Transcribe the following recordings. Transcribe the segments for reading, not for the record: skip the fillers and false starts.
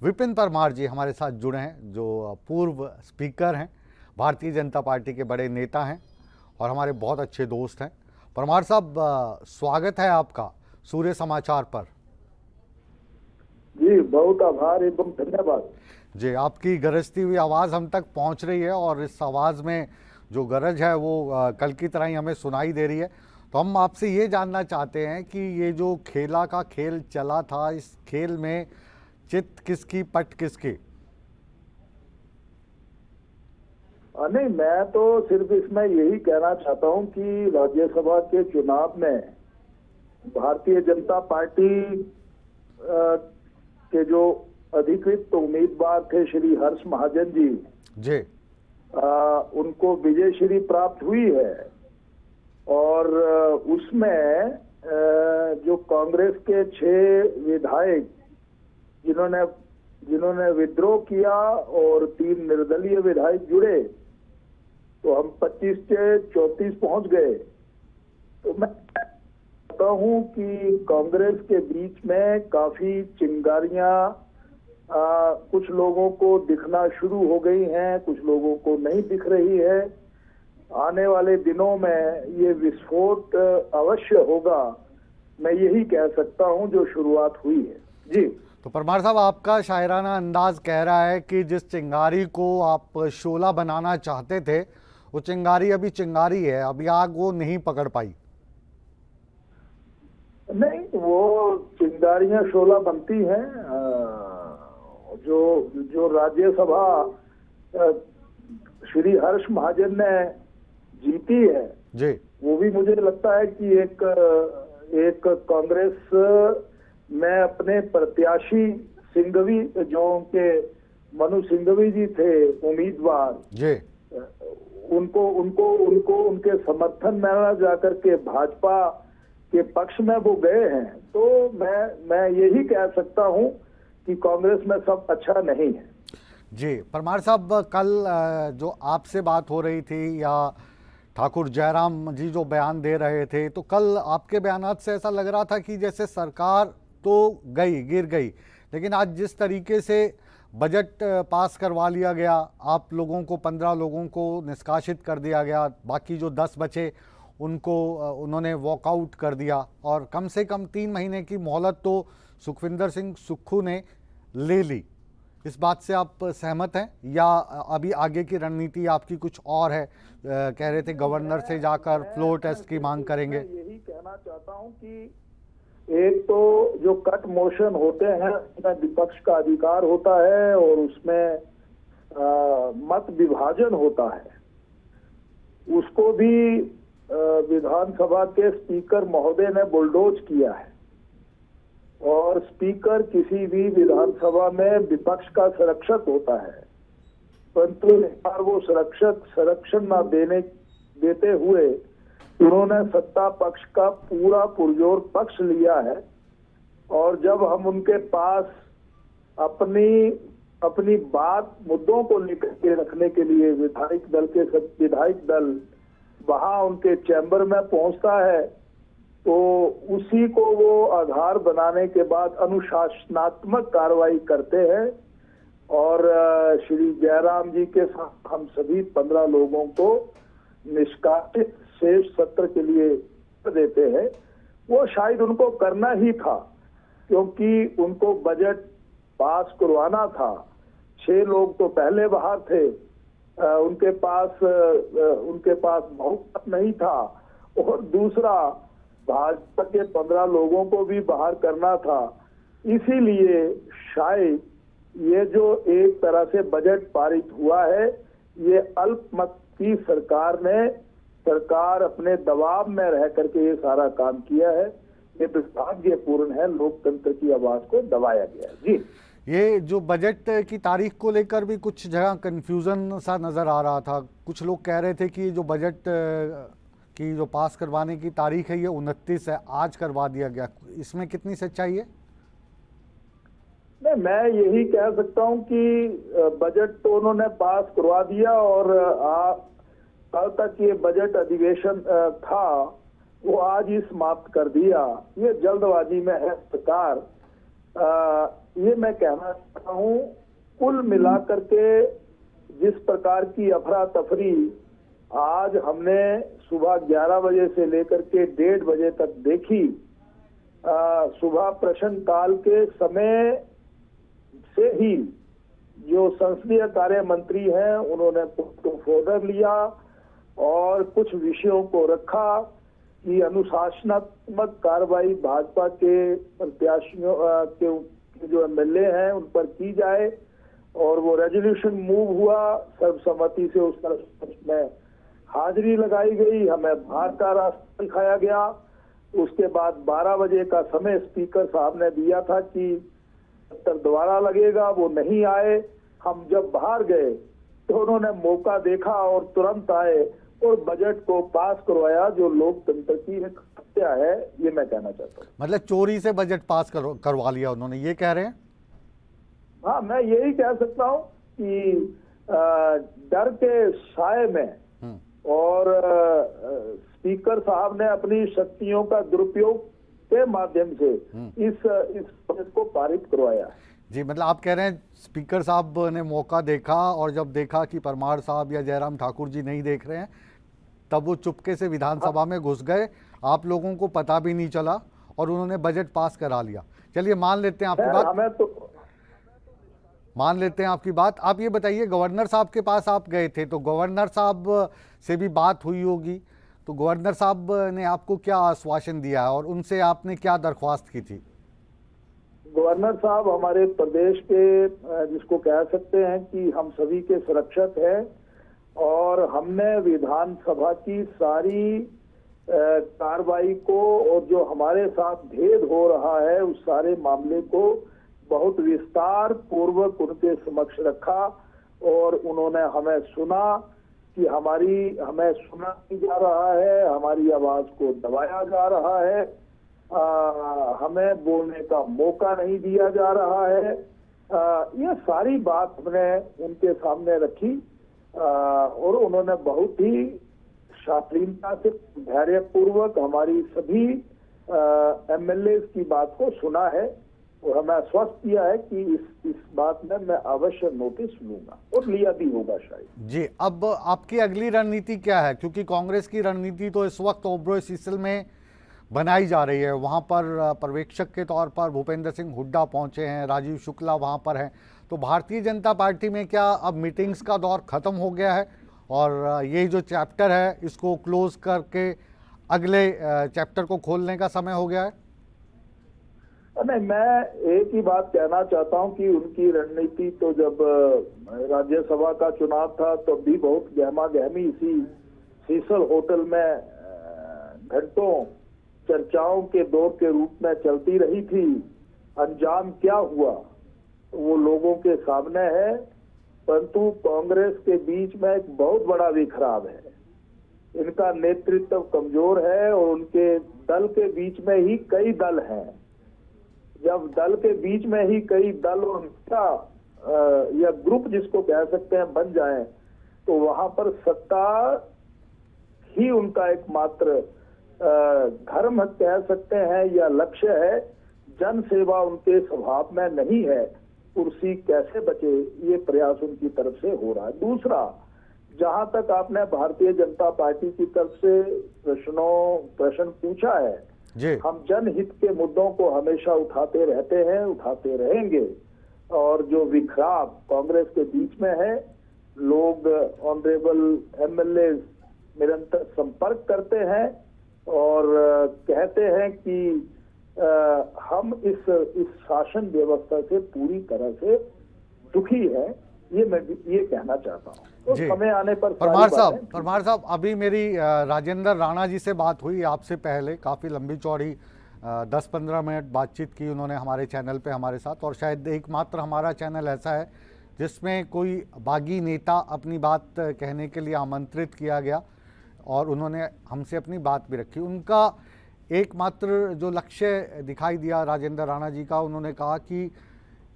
विपिन परमार जी हमारे साथ जुड़े हैं, जो पूर्व स्पीकर हैं, भारतीय जनता पार्टी के बड़े नेता हैं और हमारे बहुत अच्छे दोस्त हैं। परमार साहब, स्वागत है आपका सूर्य समाचार पर। जी बहुत आभार एवं धन्यवाद। जी, आपकी गरजती हुई आवाज़ हम तक पहुंच रही है और इस आवाज़ में जो गरज है वो कल की तरह ही हमें सुनाई दे रही है। तो हम आपसे ये जानना चाहते हैं कि ये जो खेला का खेल चला था, इस खेल में चित किसकी पट किसकी? नहीं, मैं तो सिर्फ इसमें यही कहना चाहता हूं कि राज्यसभा के चुनाव में भारतीय जनता पार्टी के जो अधिकृत उम्मीदवार थे श्री हर्ष महाजन जी, जी, उनको विजयश्री प्राप्त हुई है। और उसमें जो कांग्रेस के 6 विधायक जिन्होंने विद्रोह किया और 3 निर्दलीय विधायक जुड़े, तो हम 25 से 34 पहुंच गए। तो मैं कहता हूं कि कांग्रेस के बीच में काफी चिंगारियां कुछ लोगों को दिखना शुरू हो गई हैं, कुछ लोगों को नहीं दिख रही है। आने वाले दिनों में ये विस्फोट अवश्य होगा, मैं यही कह सकता हूं जो शुरुआत हुई है। जी, तो परमार साहब, आपका शायराना अंदाज कह रहा है कि जिस चिंगारी को आप शोला बनाना चाहते थे, वो चिंगारी अभी चिंगारी है, अभी आग वो नहीं पकड़ पाई। नहीं, वो चिंगारियां शोला बनती हैं। जो राज्यसभा श्री हर्ष महाजन ने जीती है, जी, वो भी मुझे लगता है कि एक कांग्रेस में अपने प्रत्याशी सिंघवी, जो उनके मनु सिंघवी जी थे उम्मीदवार, जी, उनको उनके समर्थन में न जाकर के भाजपा के पक्ष में वो गए हैं। तो मैं यही कह सकता हूं कि कांग्रेस में सब अच्छा नहीं है। जी। परमार साहब, कल जो आपसे बात हो रही थी या ठाकुर जयराम जी जो बयान दे रहे थे, तो कल आपके बयानात से ऐसा लग रहा था कि जैसे सरकार तो गिर गई, लेकिन आज जिस तरीके से बजट पास करवा लिया गया, आप लोगों को 15 लोगों को निष्कासित कर दिया गया, बाकी जो 10 बचे उनको उन्होंने वॉकआउट कर दिया और कम से कम 3 महीने की मोहलत तो सुखविंदर सिंह सुक्खू ने ले ली। इस बात से आप सहमत हैं या अभी आगे की रणनीति आपकी कुछ और है? कह रहे थे गवर्नर से जाकर फ्लोर टेस्ट की मांग करेंगे। यही कहना चाहता हूं कि एक तो जो कट मोशन होते हैं उसमें विपक्ष का अधिकार होता है और उसमें मत विभाजन होता है, उसको भी विधानसभा के स्पीकर महोदय ने बुलडोज किया है। और स्पीकर किसी भी विधानसभा में विपक्ष का संरक्षक होता है, परंतु इस बार वो संरक्षण न देते हुए उन्होंने सत्ता पक्ष का पूरा पुरजोर पक्ष लिया है। और जब हम उनके पास अपनी बात मुद्दों को लेकर के रखने के लिए विधायक दल वहां उनके चैम्बर में पहुंचता है, तो उसी को वो आधार बनाने के बाद अनुशासनात्मक कार्रवाई करते हैं। और श्री जयराम जी के साथ हम सभी 15 लोगों को निष्कासित शेष सत्र के लिए देते हैं। वो शायद उनको करना ही था, क्योंकि उनको बजट पास करवाना था। 6 लोग तो पहले बाहर थे, उनके पास बहुमत नहीं था। और दूसरा, भाजपा के 15 लोगों को भी बाहर करना था। इसीलिए शायद ये जो एक तरह से बजट पारित हुआ है, ये अल्पमत की सरकार अपने दबाव में रह करके ये सारा काम किया है। ये दुर्भाग्यपूर्ण है, लोकतंत्र की आवाज को दबाया गया है। जी, ये जो बजट की तारीख को लेकर भी कुछ जगह कंफ्यूजन सा नज़र आ रहा था। कुछ लोग कह रहे थे कि जो बजट की जो पास करवाने की तारीख है ये 29 है, आज करवा दिया गया। इसमें कितनी सच्चाई है? नहीं, मैं यही कह सकता हूं कि बजट तो उन्होंने पास करवा दिया और कल तक ये बजट अधिवेशन था, वो आज ही समाप्त कर दिया। ये जल्दबाजी में है सरकार। ये मैं कहना चाहता हूँ, कुल मिलाकर के जिस प्रकार की अफरा तफरी आज हमने सुबह 11 बजे से लेकर के 1:30 बजे तक देखी, सुबह प्रश्न काल के समय से ही जो संसदीय कार्य मंत्री हैं उन्होंने फोल्डर लिया और कुछ विषयों को रखा कि अनुशासनात्मक कार्रवाई भाजपा के प्रत्याशियों के जो एमएलए हैं उन पर की जाए, और वो रेजोल्यूशन मूव हुआ सर्वसम्मति से, उस पर में हाजिरी लगाई गई, हमें बाहर का रास्ता दिखाया गया। उसके बाद 12 बजे का समय स्पीकर साहब ने दिया था कि दोबारा लगेगा, वो नहीं आए। हम जब बाहर गए तो उन्होंने मौका देखा और तुरंत आए और बजट को पास करवाया, जो लोकतंत्र की एक हत्या है, ये मैं कहना चाहता हूँ। मतलब चोरी से बजट पास करवा लिया उन्होंने, ये कह रहे हैं? हाँ, मैं यही कह सकता हूँ कि डर के साए में और स्पीकर साहब ने अपनी शक्तियों का दुरुपयोग के माध्यम से इस बजट को पारित करवाया। जी, मतलब आप कह रहे हैं स्पीकर साहब ने मौका देखा और जब देखा कि परमार साहब या जयराम ठाकुर जी नहीं देख रहे हैं, तब वो चुपके से विधानसभा में घुस गए, आप लोगों को पता भी नहीं चला और उन्होंने बजट पास करा लिया। चलिए मान लेते हैं आपकी बात, मान लेते हैं आपकी बात। आप ये बताइए, गवर्नर साहब के पास आप गए थे तो गवर्नर साहब से भी बात हुई होगी, तो गवर्नर साहब ने आपको क्या आश्वासन दिया और उनसे आपने क्या दरख्वास्त की थी? गवर्नर साहब हमारे प्रदेश के जिसको कह सकते हैं कि हम सभी के सुरक्षक हैं, और हमने विधानसभा की सारी कार्रवाई को और जो हमारे साथ भेद हो रहा है उस सारे मामले को बहुत विस्तार पूर्वक उनके समक्ष रखा, और उन्होंने हमें सुना कि हमें सुना नहीं जा रहा है, हमारी आवाज को दबाया जा रहा है, हमें बोलने का मौका नहीं दिया जा रहा है। ये सारी बात हमने उनके सामने रखी, और उन्होंने बहुत ही शालीनता से धैर्यपूर्वक हमारी सभी एमएलए की बात को सुना है, और हमें आश्वस्त किया है कि इस बात में मैं अवश्य नोटिस लूंगा और लिया भी होगा शायद। जी, अब आपकी अगली रणनीति क्या है? क्योंकि कांग्रेस की रणनीति तो इस वक्त ओबरॉय सीसल में बनाई जा रही है, वहाँ पर पर्यवेक्षक के तौर पर भूपेंद्र सिंह हुड्डा पहुँचे हैं, राजीव शुक्ला वहाँ पर हैं, तो भारतीय जनता पार्टी में क्या अब मीटिंग्स का दौर ख़त्म हो गया है और ये जो चैप्टर है इसको क्लोज करके अगले चैप्टर को खोलने का समय हो गया है? नहीं, मैं एक ही बात कहना चाहता हूं कि उनकी रणनीति तो जब राज्यसभा का चुनाव था तब तो भी बहुत गहमा गहमी इसी सीसल होटल में घंटों चर्चाओं के दौर के रूप में चलती रही थी। अंजाम क्या हुआ वो लोगों के सामने है, परंतु कांग्रेस के बीच में एक बहुत बड़ा बिखराव है, इनका नेतृत्व कमजोर है और उनके दल के बीच में ही कई दल हैं। जब दल के बीच में ही कई दल और या ग्रुप जिसको कह सकते हैं बन जाएं, तो वहां पर सत्ता ही उनका एकमात्र धर्म कह सकते हैं या लक्ष्य है। जन सेवा उनके स्वभाव में नहीं है, कुर्सी कैसे बचे ये प्रयास उनकी तरफ से हो रहा है। दूसरा, जहां तक आपने भारतीय जनता पार्टी की तरफ से प्रश्न पूछा है, हम जनहित के मुद्दों को हमेशा उठाते रहते हैं, उठाते रहेंगे, और जो विखराव कांग्रेस के बीच में है, लोग ऑनरेबल एमएलए निरंतर संपर्क करते हैं और कहते हैं कि हम इस शासन व्यवस्था से पूरी तरह से दुखी हैं, ये मैं ये कहना चाहता हूँ। तो समय आने पर परमार साहब अभी मेरी राजेंद्र राणा जी से बात हुई आपसे पहले, काफ़ी लंबी चौड़ी 10-15 मिनट बातचीत की उन्होंने हमारे चैनल पे हमारे साथ, और शायद एकमात्र हमारा चैनल ऐसा है जिसमें कोई बागी नेता अपनी बात कहने के लिए आमंत्रित किया गया और उन्होंने हमसे अपनी बात भी रखी। उनका एकमात्र जो लक्ष्य दिखाई दिया राजेंद्र राणा जी का, उन्होंने कहा कि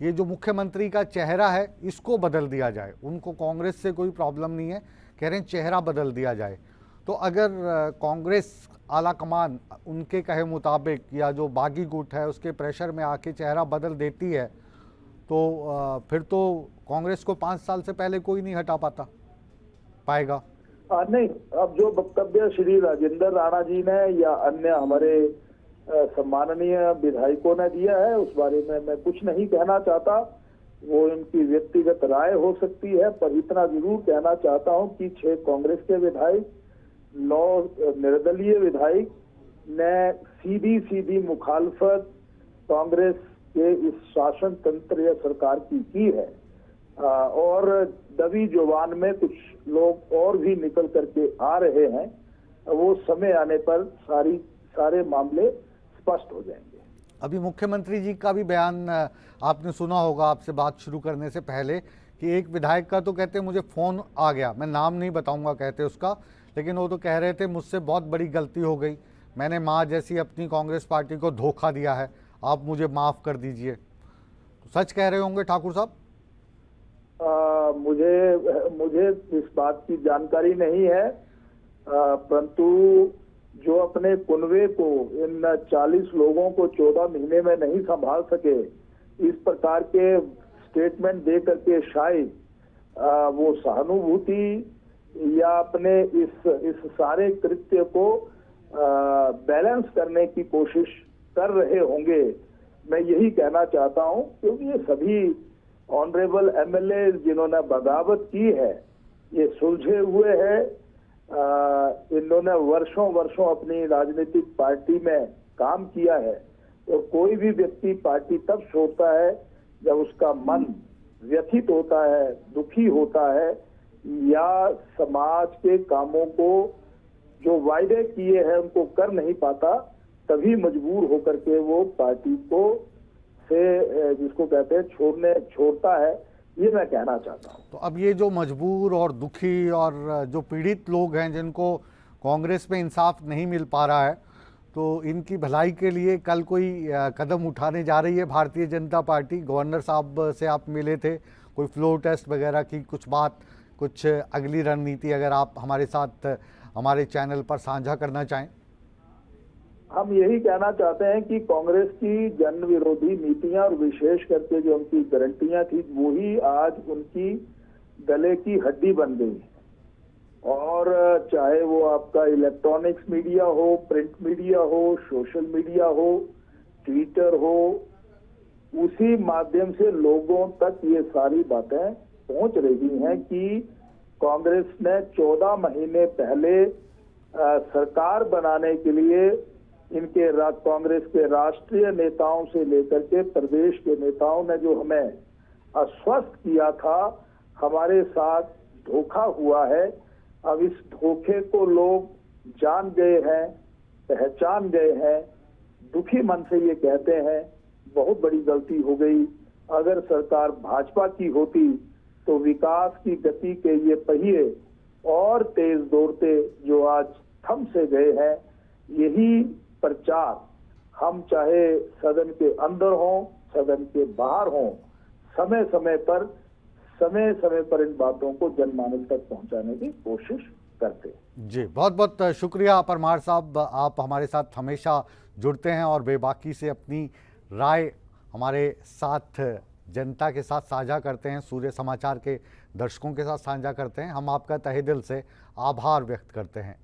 ये जो मुख्यमंत्री का चेहरा है इसको बदल दिया जाए। उनको कांग्रेस से कोई प्रॉब्लम नहीं है, कह रहे हैं चेहरा बदल दिया जाए। तो अगर कांग्रेस आला कमान उनके कहे मुताबिक या जो बागी गुट है उसके प्रेशर में आके चेहरा बदल देती है, तो फिर तो कांग्रेस को 5 साल से पहले कोई नहीं हटा पाएगा। नहीं, अब जो वक्तव्य श्री राजेंद्र राणा जी ने या अन्य हमारे सम्माननीय विधायकों ने दिया है, उस बारे में मैं कुछ नहीं कहना चाहता। वो इनकी व्यक्तिगत राय हो सकती है, पर इतना जरूर कहना चाहता हूं कि 6 कांग्रेस के विधायक, 9 निर्दलीय विधायक ने सीधी सीधी मुखालफत कांग्रेस के इस शासन तंत्र या सरकार की है। और दबी जुबान में कुछ लोग और भी निकल करके आ रहे हैं। वो समय आने पर सारे मामले स्पष्ट हो जाएंगे। अभी मुख्यमंत्री जी का भी बयान आपने सुना होगा, आपसे बात शुरू करने से पहले, कि एक विधायक का तो कहते मुझे फ़ोन आ गया, मैं नाम नहीं बताऊंगा कहते उसका, लेकिन वो तो कह रहे थे मुझसे बहुत बड़ी गलती हो गई, मैंने माँ जैसी अपनी कांग्रेस पार्टी को धोखा दिया है, आप मुझे माफ़ कर दीजिए। तो सच कह रहे होंगे ठाकुर साहब? मुझे इस बात की जानकारी नहीं है, परंतु जो अपने कुनबे को, इन 40 लोगों को 14 महीने में नहीं संभाल सके, इस प्रकार के स्टेटमेंट दे करके शायद वो सहानुभूति या अपने इस सारे कृत्य को बैलेंस करने की कोशिश कर रहे होंगे। मैं यही कहना चाहता हूं, क्योंकि ये सभी ऑनरेबल एमएलए जिन्होंने बगावत की है, ये सुलझे हुए हैं। इन्होंने वर्षों अपनी राजनीतिक पार्टी में काम किया है। तो कोई भी व्यक्ति पार्टी तब छोड़ता है जब उसका मन व्यथित होता है, दुखी होता है, या समाज के कामों को जो वायदे किए हैं उनको कर नहीं पाता, तभी मजबूर होकर के वो पार्टी को से जिसको कहते हैं छोड़ता है। ये मैं कहना चाहता हूँ। तो अब ये जो मजबूर और दुखी और जो पीड़ित लोग हैं, जिनको कांग्रेस में इंसाफ नहीं मिल पा रहा है, तो इनकी भलाई के लिए कल कोई कदम उठाने जा रही है भारतीय जनता पार्टी? गवर्नर साहब से आप मिले थे, कोई फ्लोर टेस्ट वगैरह की कुछ अगली रणनीति अगर आप हमारे साथ हमारे चैनल पर साझा करना चाहें? हम यही कहना चाहते हैं कि कांग्रेस की जन विरोधी नीतियां और विशेष करके जो उनकी गारंटियां थी, वही आज उनकी गले की हड्डी बन गई है। और चाहे वो आपका इलेक्ट्रॉनिक्स मीडिया हो, प्रिंट मीडिया हो, सोशल मीडिया हो, ट्विटर हो, उसी माध्यम से लोगों तक ये सारी बातें पहुंच रही हैं कि कांग्रेस ने 14 महीने पहले सरकार बनाने के लिए इनके कांग्रेस के राष्ट्रीय नेताओं से लेकर के प्रदेश के नेताओं ने जो हमें आश्वस्त किया था, हमारे साथ धोखा हुआ है। अब इस धोखे को लोग जान गए हैं, पहचान गए हैं, दुखी मन से ये कहते हैं बहुत बड़ी गलती हो गई। अगर सरकार भाजपा की होती तो विकास की गति के ये पहिए और तेज दौड़ते जो आज थम से गए हैं। यही प्रचार हम चाहे सदन के अंदर हों, सदन के बाहर हों, समय समय पर इन बातों को जनमानस तक पहुंचाने की कोशिश करते हैं। जी, बहुत बहुत शुक्रिया परमार साहब, आप हमारे साथ हमेशा जुड़ते हैं और बेबाकी से अपनी राय हमारे साथ, जनता के साथ साझा करते हैं, सूर्य समाचार के दर्शकों के साथ साझा करते हैं। हम आपका तहे दिल से आभार व्यक्त करते हैं।